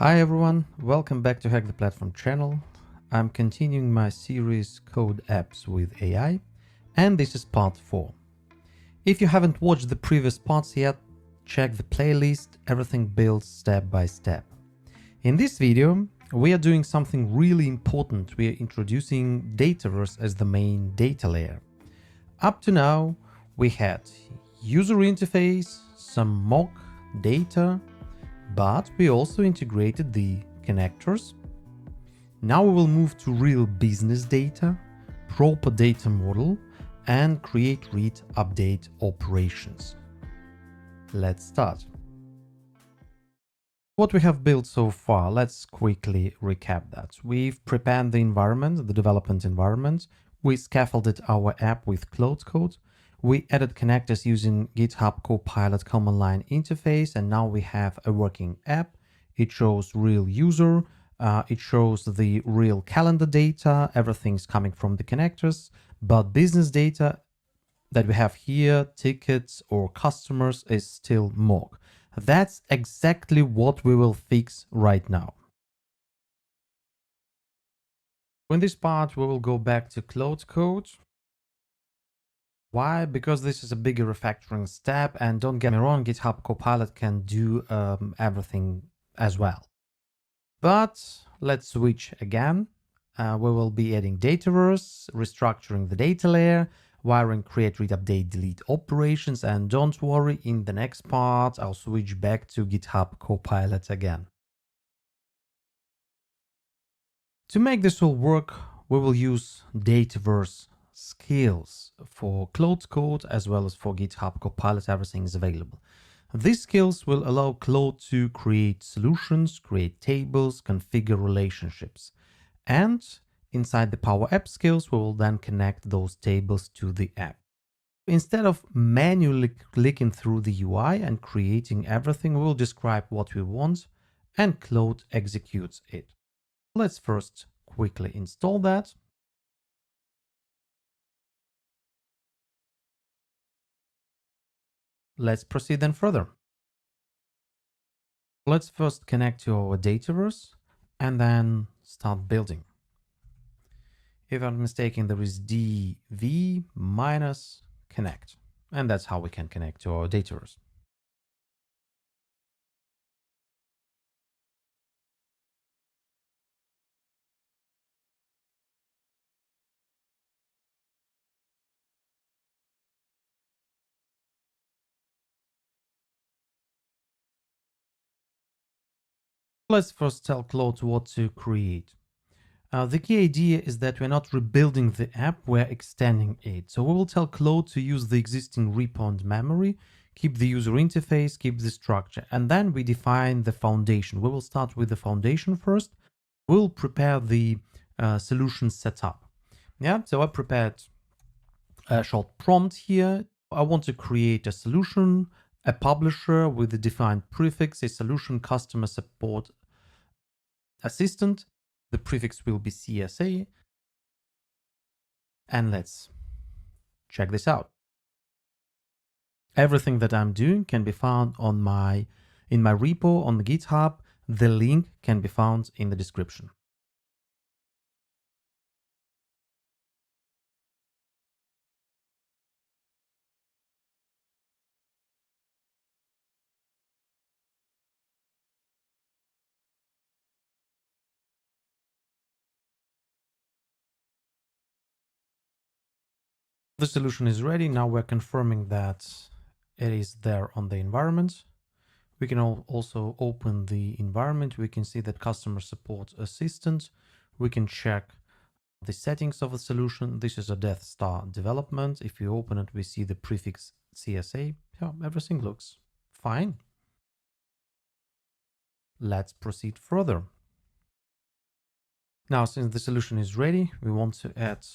Hi everyone, welcome back to Hack the Platform channel. I'm continuing my series Code Apps with AI, and this is part 4. If you haven't watched the previous parts yet, check the playlist, everything built step by step. In this video, we are doing something really important. We are introducing Dataverse as the main data layer. Up to now, we had user interface, some mock data, but we also integrated the connectors. Now we will move to real business data, proper data model, and create read update operations. Let's start. What we have built so far, let's quickly recap that. We've prepared the environment, the development environment. We scaffolded our app with Claude Code. We added connectors using GitHub Copilot command line interface, and now we have a working app. It shows real user, it shows the real calendar data, everything's coming from the connectors, but business data that we have here, tickets or customers, is still mock. That's exactly what we will fix right now. In this part, we will go back to Claude Code. Why? Because this is a bigger refactoring step, and don't get me wrong, GitHub Copilot can do everything as well. But let's switch again. We will be adding Dataverse, restructuring the data layer, wiring create, read, update, delete operations, and don't worry, in the next part, I'll switch back to GitHub Copilot again. To make this all work, we will use Dataverse skills for Claude Code as well as for GitHub Copilot. Everything is available. These skills will allow Claude to create solutions, create tables, configure relationships. And inside the Power App skills, we will then connect those tables to the app. Instead of manually clicking through the UI and creating everything, we will describe what we want and Claude executes it. Let's first quickly install that. Let's proceed then further. Let's first connect to our Dataverse and then start building. If I'm not mistaken, there is dv minus connect, and that's how we can connect to our Dataverse. Let's first tell Claude what to create. The key idea is that we're not rebuilding the app, we're extending it. So we will tell Claude to use the existing repo and memory, keep the user interface, keep the structure, and then we define the foundation. We will start with the foundation first. We'll prepare the solution setup. Yeah, so I prepared a short prompt here. I want to create a solution, a publisher with a defined prefix, a solution customer support assistant. The prefix will be CSA. And let's check this out. Everything that I'm doing can be found on in my repo on the GitHub. The link can be found in the description. The solution is ready. Now we're confirming that it is there on the environment. We can also open the environment. We can see that customer support assistant. We can check the settings of the solution. This is a Death Star development. If you open it, we see the prefix CSA. Yeah, everything looks fine. Let's proceed further. Now, since the solution is ready, we want to add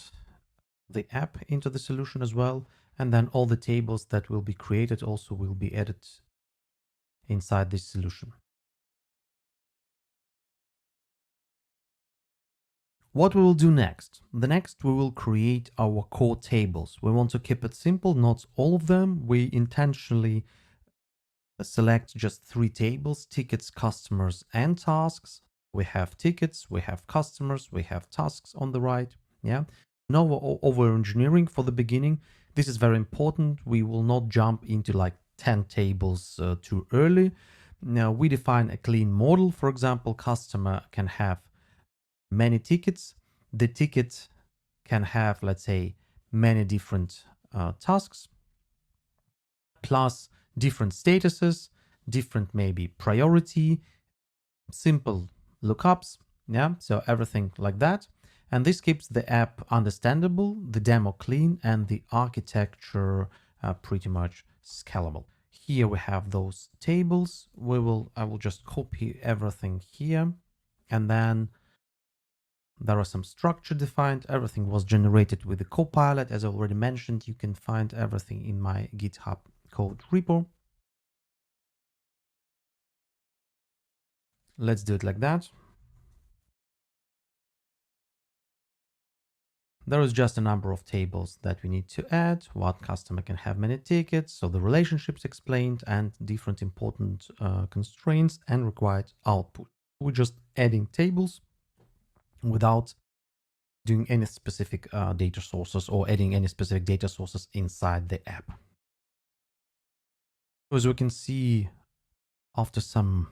the app into the solution as well. And then all the tables that will be created also will be added inside this solution. What we will do next? The next, we will create our core tables. We want to keep it simple, not all of them. We intentionally select just three tables: tickets, customers, and tasks. We have tickets, we have customers, we have tasks on the right. Yeah. No over engineering for the beginning. This is very important. We will not jump into like 10 tables too early. Now we define a clean model. For example, customer can have many tickets. The ticket can have, let's say, many different tasks, plus different statuses, different maybe priority, simple lookups. Yeah, so everything like that. And this keeps the app understandable, the demo clean, and the architecture pretty much scalable. Here we have those tables. I will just copy everything here, and then there are some structure defined. Everything was generated with the Copilot. As I already mentioned, you can find everything in my GitHub code repo. Let's do it like that. There is just a number of tables that we need to add. What customer can have many tickets, so the relationships explained, and different important constraints and required output. We're just adding tables without doing any specific data sources or adding any specific data sources inside the app. As we can see, after some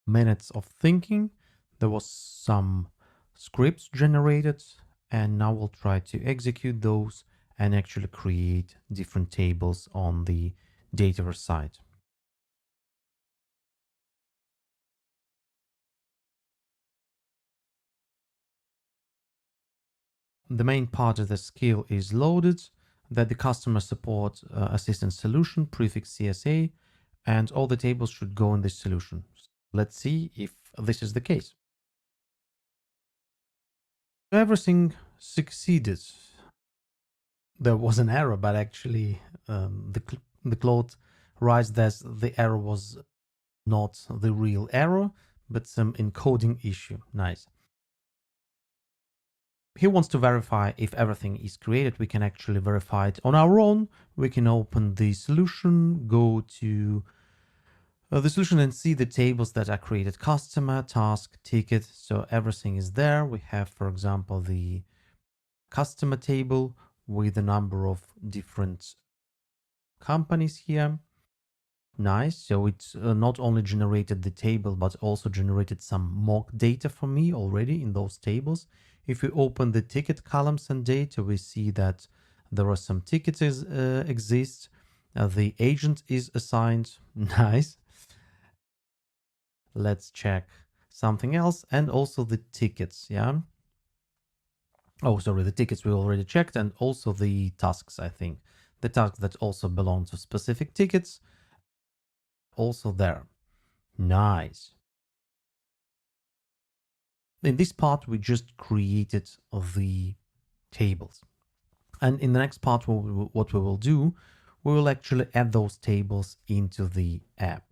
minutes of thinking, there was some scripts generated, and now we'll try to execute those and actually create different tables on the Dataverse side. The main part of the skill is loaded, that the customer support assistance solution prefix CSA, and all the tables should go in this solution. Let's see if this is the case. Everything succeeded. There was an error, but actually the Claude writes that the error was not the real error, but some encoding issue. Nice. He wants to verify if everything is created. We can actually verify it on our own. We can open the solution, go to the solution and see the tables that are created: customer, task, ticket. So everything is there. We have, for example, the customer table with a number of different companies here. Nice. So it's not only generated the table, but also generated some mock data for me already in those tables. If we open the ticket columns and data, we see that there are some tickets exist. The agent is assigned. Nice. Let's check something else, and also the tickets. Yeah. Oh, sorry, the tickets we already checked, and also the tasks, I think. The tasks that also belong to specific tickets, also there. Nice. In this part, we just created the tables. And in the next part, what we will do, we will actually add those tables into the app.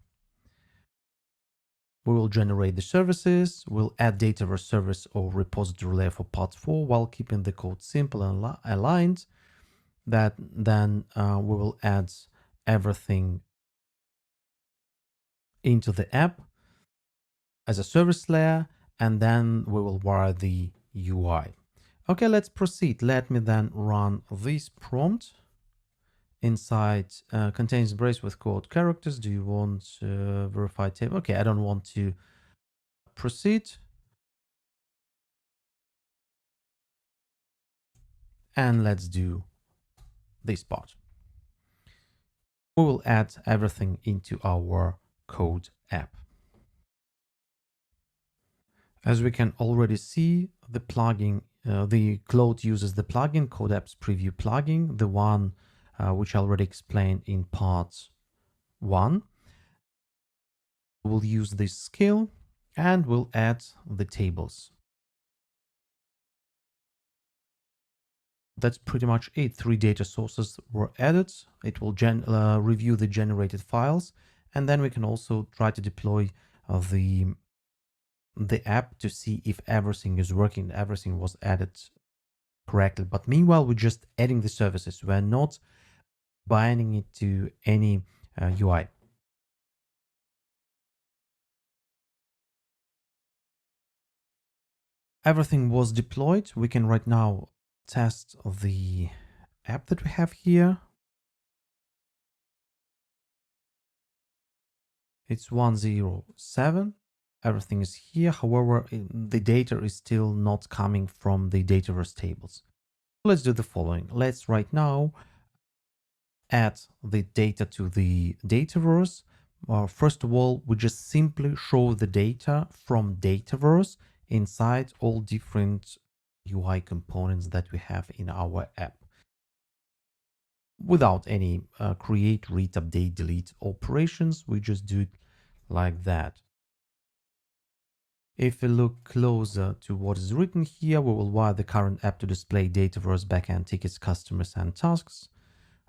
We will generate the services, we'll add Dataverse service or repository layer for part 4 while keeping the code simple and aligned. That then we will add everything into the app as a service layer, and then we will wire the UI. Okay, let's proceed. Let me then run this prompt. Inside contains brace with quote characters. Do you want verify table? Okay, I don't want to proceed. And let's do this part. We will add everything into our code app. As we can already see, the plugin, the Claude uses the plugin Code Apps Preview plugin, the one which I already explained in part 1. We'll use this skill and we'll add the tables. That's pretty much it. 3 data sources were added. It will review the generated files, and then we can also try to deploy the app to see if everything is working, everything was added correctly. But meanwhile, we're just adding the services. We're not binding it to any UI. Everything was deployed. We can right now test the app that we have here. It's 107. Everything is here. However, the data is still not coming from the Dataverse tables. Let's do the following. Let's right now add the data to the Dataverse. First of all, we just simply show the data from Dataverse inside all different UI components that we have in our app without any create, read, update, delete operations. We just do it like that. If we look closer to what is written here, we will wire the current app to display Dataverse backend tickets, customers, and tasks.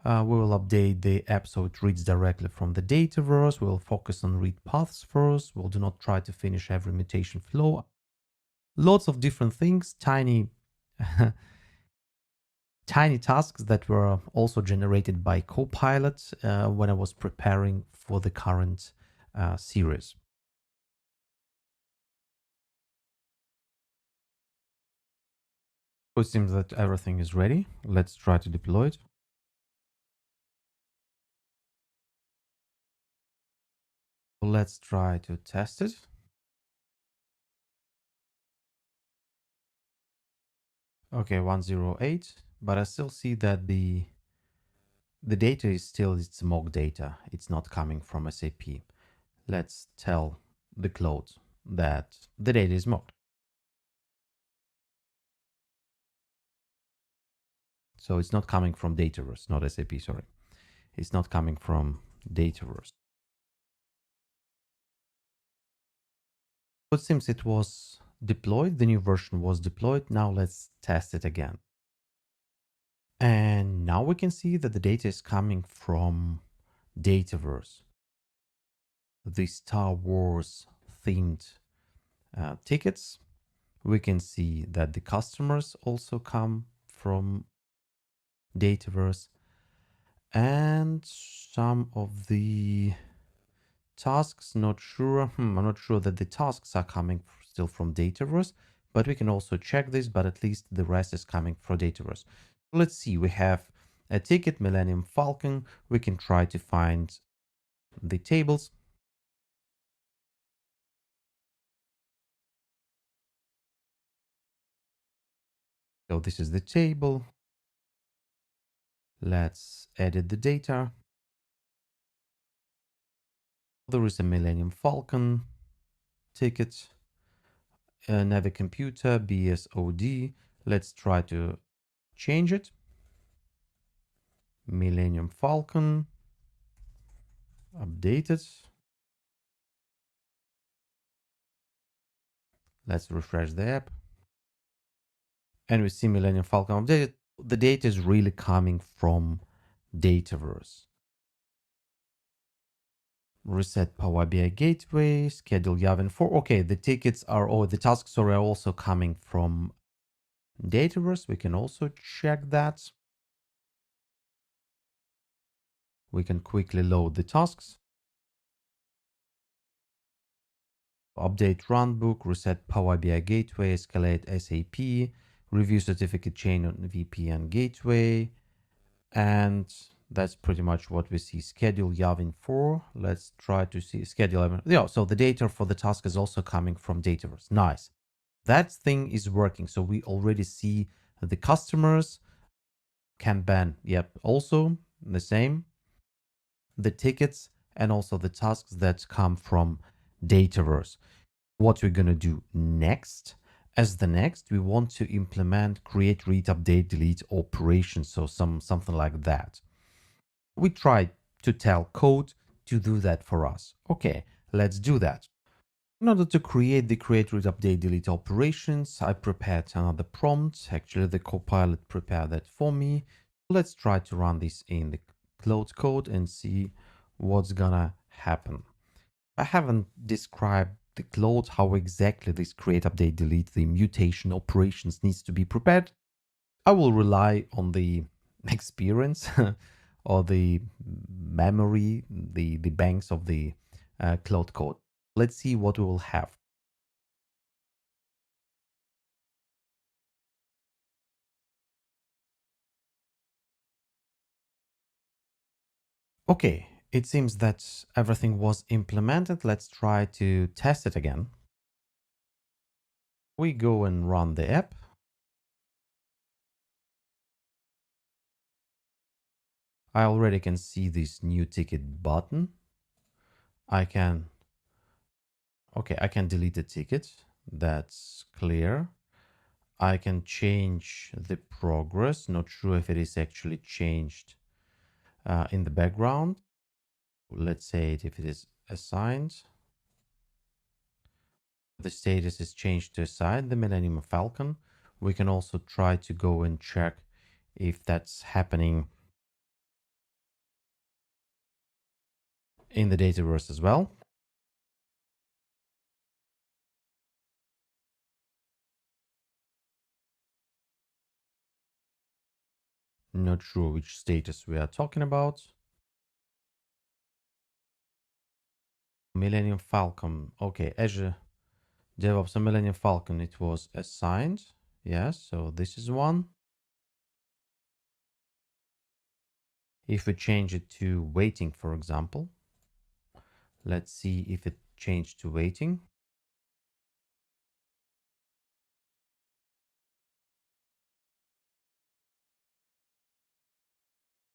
We will update the app so it reads directly from the Dataverse. We'll focus on read paths first. We'll do not try to finish every mutation flow. Lots of different things, tiny, tiny tasks that were also generated by Copilot when I was preparing for the current series. It seems that everything is ready. Let's try to deploy it. Let's try to test it. Okay, 108, but I still see that the data is still its mock data. It's not coming from SAP. Let's tell the Claude that the data is mocked. So it's not coming from Dataverse, not SAP, sorry. It's not coming from Dataverse. It seems it was deployed. The new version was deployed. Now let's test it again. And now we can see that the data is coming from Dataverse. The Star Wars themed tickets. We can see that the customers also come from Dataverse, and some of the tasks, not sure. I'm not sure that the tasks are coming still from Dataverse, but we can also check this, but at least the rest is coming from Dataverse. Let's see, we have a ticket, Millennium Falcon. We can try to find the tables. So this is the table. Let's edit the data. There is a Millennium Falcon ticket, Navi Computer, BSOD. Let's try to change it. Millennium Falcon, update it. Let's refresh the app. And we see Millennium Falcon updated. The data is really coming from Dataverse. Reset Power BI Gateway, schedule Yavin 4. Okay, the tickets are, or the tasks are also coming from Dataverse. We can also check that. We can quickly load the tasks. Update runbook, reset Power BI Gateway, escalate SAP, review certificate chain on VPN gateway. And that's pretty much what we see. Schedule Yavin 4. Let's try to see schedule. Yeah, so the data for the task is also coming from Dataverse. Nice. That thing is working. So we already see the customers. Kanban, yep, also the same. The tickets and also the tasks that come from Dataverse. What we're going to do next, as the next, we want to implement create, read, update, delete operations. So something like that. We tried to tell code to do that for us. Okay, let's do that. In order to create the create, read, update, delete operations, I prepared another prompt. Actually, the Copilot prepared that for me. Let's try to run this in the Claude Code and see what's gonna happen. I haven't described the Claude how exactly this create, update, delete, the mutation operations needs to be prepared. I will rely on the experience or the memory, the banks of the Claude Code. Let's see what we will have. Okay, it seems that everything was implemented. Let's try to test it again. We go and run the app. I already can see this new ticket button. I can delete the ticket. That's clear. I can change the progress. Not sure if it is actually changed in the background. Let's say if it is assigned. The status is changed to assigned, the Millennium Falcon. We can also try to go and check if that's happening in the Dataverse as well. Not sure which status we are talking about. Millennium Falcon. Okay, Azure DevOps and Millennium Falcon, it was assigned. Yes, so this is one. If we change it to waiting, for example, let's see if it changed to waiting.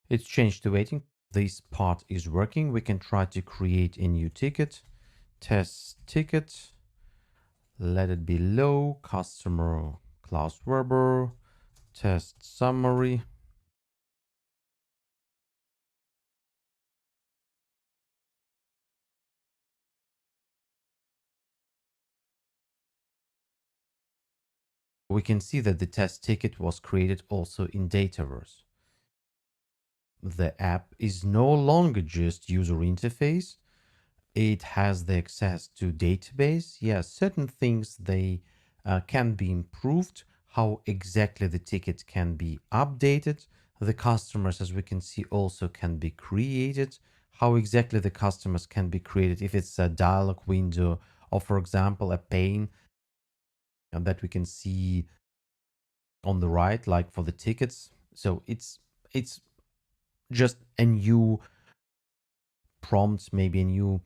It's changed to waiting. This part is working. We can try to create a new ticket. Test ticket. Let it be low. Customer Klaus Weber. Test summary. We can see that the test ticket was created also in Dataverse. The app is no longer just user interface. It has the access to database. Yeah, certain things they can be improved. How exactly the ticket can be updated. The customers, as we can see, also can be created. How exactly the customers can be created. If it's a dialog window or, for example, a pane that we can see on the right, like for the tickets. So it's just a new prompt, maybe a new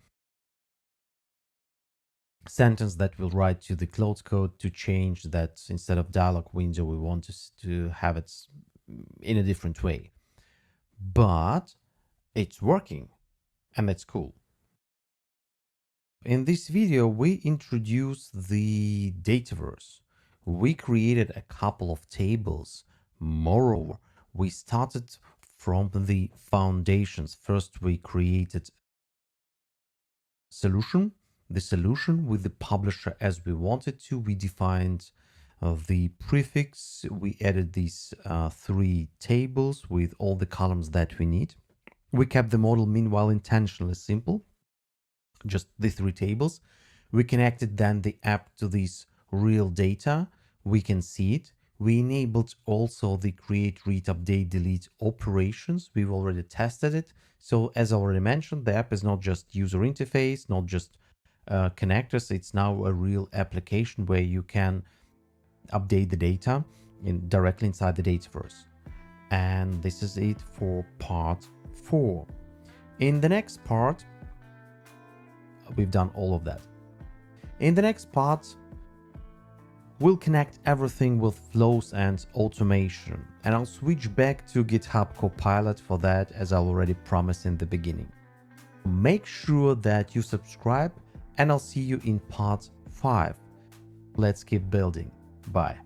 sentence that will write to the Claude Code to change that instead of dialog window, we want to have it in a different way. But it's working, and that's cool. In this video, we introduced the Dataverse. We created a couple of tables. Moreover, we started from the foundations. First, we created the solution with the publisher as we wanted to. We defined the prefix. We added these three tables with all the columns that we need. We kept the model meanwhile intentionally simple, just the three tables. We connected then the app to this real data. We can see it. We enabled also the create, read, update, delete operations. We've already tested it. So as I already mentioned, the app is not just user interface, not just connectors. It's now a real application where you can update the data directly inside the Dataverse. And this is it for part 4. In the next part, we've done all of that. In the next part, we'll connect everything with flows and automation, and I'll switch back to GitHub Copilot for that, as I already promised in the beginning. Make sure that you subscribe, and I'll see you in part 5. Let's keep building. Bye.